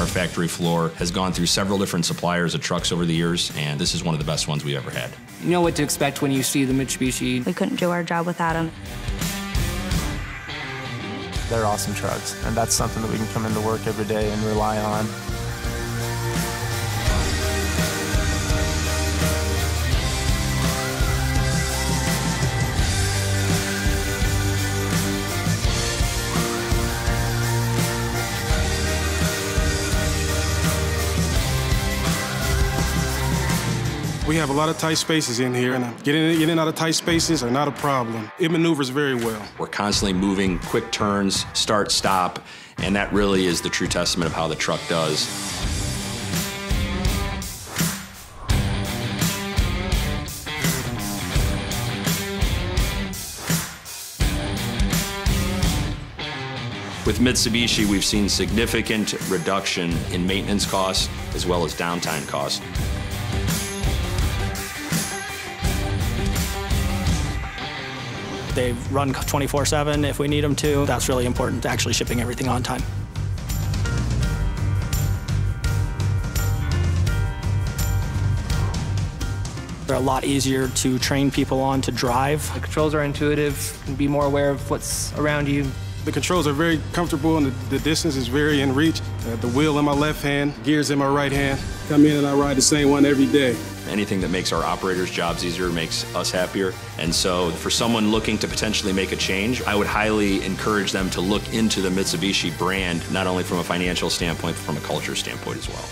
Our factory floor has gone through several different suppliers of trucks over the years, and this is one of the best ones we've ever had. You know what to expect when you see the Mitsubishi. We couldn't do our job without them. They're awesome trucks, and that's something that we can come into work every day and rely on. We have a lot of tight spaces in here, and getting in and out of tight spaces are not a problem. It maneuvers very well. We're constantly moving, quick turns, start, stop, and that really is the true testament of how the truck does. With Mitsubishi, we've seen significant reduction in maintenance costs as well as downtime costs. They run 24/7 if we need them to. That's really important, actually shipping everything on time. They're a lot easier to train people on to drive. The controls are intuitive, you can be more aware of what's around you. The controls are very comfortable, and the distance is very in reach. The wheel in my left hand, gears in my right hand. Come in and I ride the same one every day. Anything that makes our operators' jobs easier makes us happier. And so for someone looking to potentially make a change, I would highly encourage them to look into the Mitsubishi brand, not only from a financial standpoint, but from a culture standpoint as well.